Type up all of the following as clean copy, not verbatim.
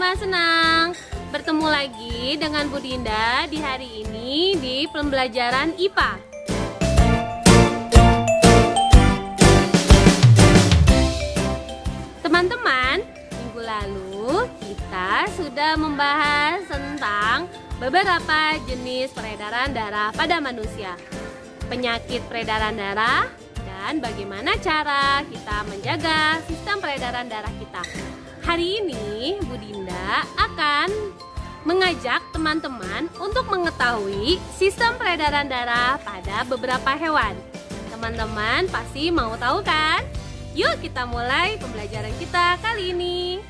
teman-teman, senang bertemu lagi dengan Bu Dinda di hari ini di pembelajaran IPA. Teman-teman, minggu lalu kita sudah membahas tentang beberapa jenis peredaran darah pada manusia, penyakit peredaran darah, dan bagaimana cara kita menjaga sistem peredaran darah kita. Hari ini Bu Dinda akan mengajak teman-teman untuk mengetahui sistem peredaran darah pada beberapa hewan. Teman-teman pasti mau tahu kan? Yuk kita mulai pembelajaran kita kali ini.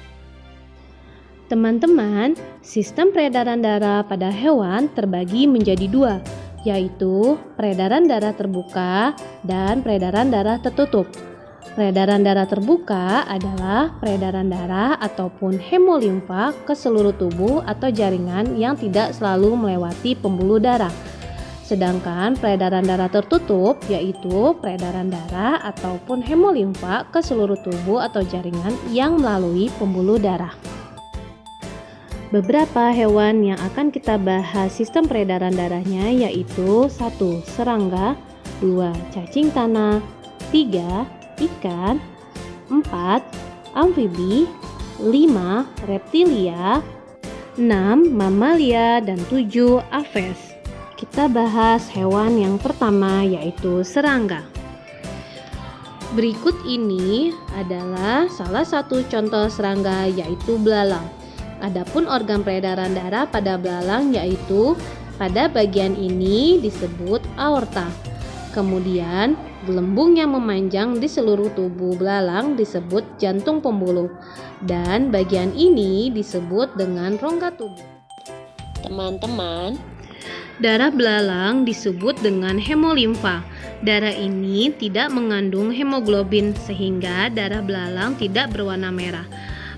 Teman-teman, sistem peredaran darah pada hewan terbagi menjadi dua, yaitu peredaran darah terbuka dan peredaran darah tertutup. Peredaran darah terbuka adalah peredaran darah ataupun hemolimfa ke seluruh tubuh atau jaringan yang tidak selalu melewati pembuluh darah. Sedangkan peredaran darah tertutup yaitu peredaran darah ataupun hemolimfa ke seluruh tubuh atau jaringan yang melalui pembuluh darah. Beberapa hewan yang akan kita bahas sistem peredaran darahnya yaitu 1. Serangga, 2. Cacing tanah, 3. Ikan, 4. Amfibi, 5. Reptilia, 6. Mamalia, dan 7. Aves. Kita bahas hewan yang pertama yaitu serangga. Berikut ini adalah salah satu contoh serangga yaitu belalang. Adapun organ peredaran darah pada belalang yaitu pada bagian ini disebut aorta. Kemudian gelembung yang memanjang di seluruh tubuh belalang disebut jantung pembuluh, dan bagian ini disebut dengan rongga tubuh. Teman-teman, darah belalang disebut dengan hemolimfa. Darah ini tidak mengandung hemoglobin sehingga darah belalang tidak berwarna merah.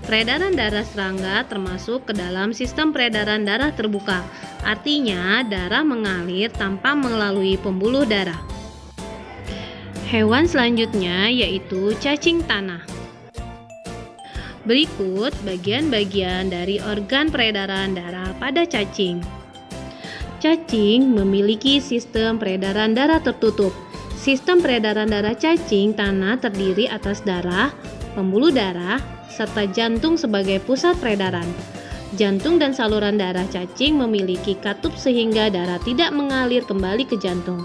Peredaran darah serangga termasuk ke dalam sistem peredaran darah terbuka. Artinya darah mengalir tanpa melalui pembuluh darah. Hewan selanjutnya yaitu cacing tanah. Berikut bagian-bagian dari organ peredaran darah pada cacing. Cacing memiliki sistem peredaran darah tertutup. Sistem peredaran darah cacing tanah terdiri atas darah, pembuluh darah, serta jantung sebagai pusat peredaran. Jantung dan saluran darah cacing memiliki katup sehingga darah tidak mengalir kembali ke jantung.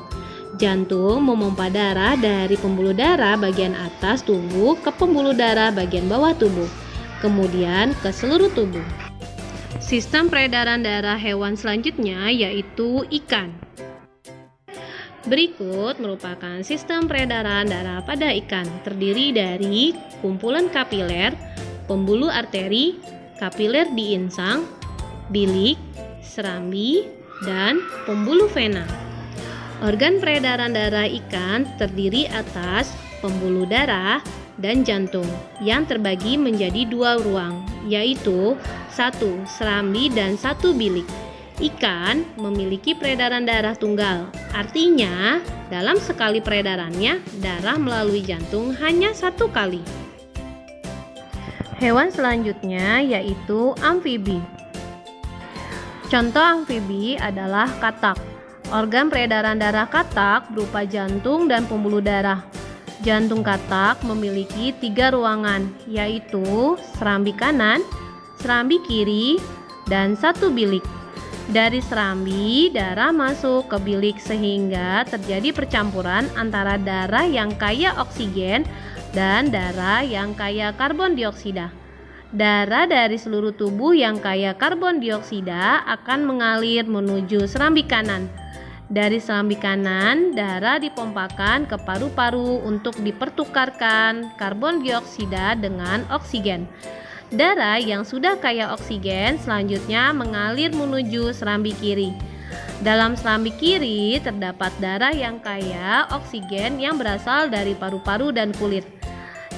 Jantung memompa darah dari pembuluh darah bagian atas tubuh ke pembuluh darah bagian bawah tubuh, kemudian ke seluruh tubuh. Sistem peredaran darah hewan selanjutnya yaitu ikan. Berikut merupakan sistem peredaran darah pada ikan, terdiri dari kumpulan kapiler, pembuluh arteri, kapiler di insang, bilik, serambi, dan pembuluh vena. Organ peredaran darah ikan terdiri atas pembuluh darah dan jantung yang terbagi menjadi dua ruang, yaitu 1 serambi dan 1 bilik. Ikan memiliki peredaran darah tunggal, artinya dalam sekali peredarannya darah melalui jantung hanya 1 kali. Hewan selanjutnya yaitu amfibi. Contoh amfibi adalah katak. Organ peredaran darah katak berupa jantung dan pembuluh darah. Jantung katak memiliki 3 ruangan, yaitu serambi kanan, serambi kiri, dan 1 bilik. Dari serambi, darah masuk ke bilik sehingga terjadi percampuran antara darah yang kaya oksigen dan darah yang kaya karbon dioksida. Darah dari seluruh tubuh yang kaya karbon dioksida akan mengalir menuju serambi kanan. Dari serambi kanan, darah dipompakan ke paru-paru untuk dipertukarkan karbon dioksida dengan oksigen. Darah yang sudah kaya oksigen selanjutnya mengalir menuju serambi kiri. Dalam serambi kiri terdapat darah yang kaya oksigen yang berasal dari paru-paru dan kulit.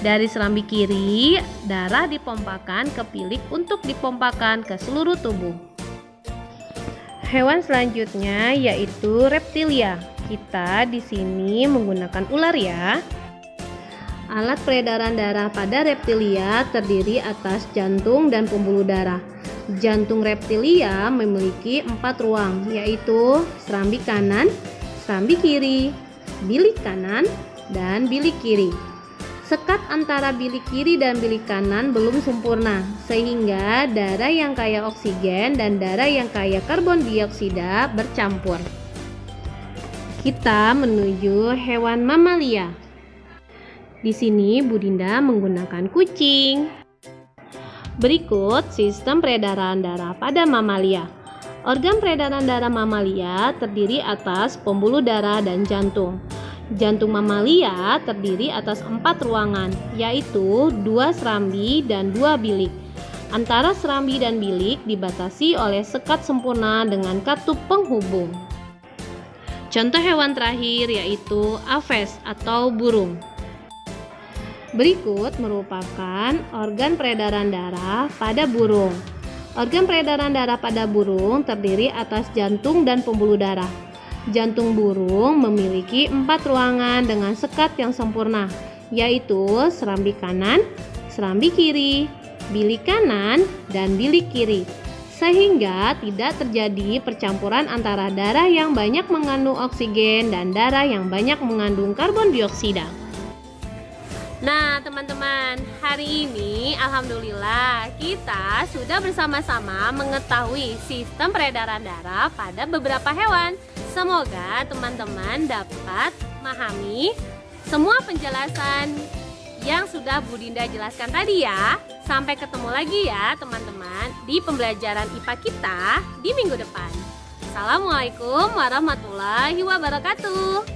Dari serambi kiri, darah dipompakan ke bilik untuk dipompakan ke seluruh tubuh. Hewan selanjutnya yaitu reptilia. Kita di sini menggunakan ular ya. Alat peredaran darah pada reptilia terdiri atas jantung dan pembuluh darah. Jantung reptilia memiliki 4 ruang, yaitu serambi kanan, serambi kiri, bilik kanan, dan bilik kiri. Sekat antara bilik kiri dan bilik kanan belum sempurna, sehingga darah yang kaya oksigen dan darah yang kaya karbon dioksida bercampur. Kita menuju hewan mamalia. Di sini Bu Dinda menggunakan kucing. Berikut sistem peredaran darah pada mamalia. Organ peredaran darah mamalia terdiri atas pembuluh darah dan jantung. Jantung mamalia terdiri atas 4 ruangan, yaitu 2 serambi dan 2 bilik. Antara serambi dan bilik dibatasi oleh sekat sempurna dengan katup penghubung. Contoh hewan terakhir yaitu aves atau burung. Berikut merupakan organ peredaran darah pada burung. Organ peredaran darah pada burung terdiri atas jantung dan pembuluh darah. Jantung burung memiliki 4 ruangan dengan sekat yang sempurna, yaitu serambi kanan, serambi kiri, bilik kanan, dan bilik kiri. Sehingga tidak terjadi percampuran antara darah yang banyak mengandung oksigen dan darah yang banyak mengandung karbon dioksida. Nah teman-teman, hari ini alhamdulillah kita sudah bersama-sama mengetahui sistem peredaran darah pada beberapa hewan. Semoga teman-teman dapat memahami semua penjelasan yang sudah Bu Dinda jelaskan tadi ya. Sampai ketemu lagi ya teman-teman di pembelajaran IPA kita di minggu depan. Assalamualaikum warahmatullahi wabarakatuh.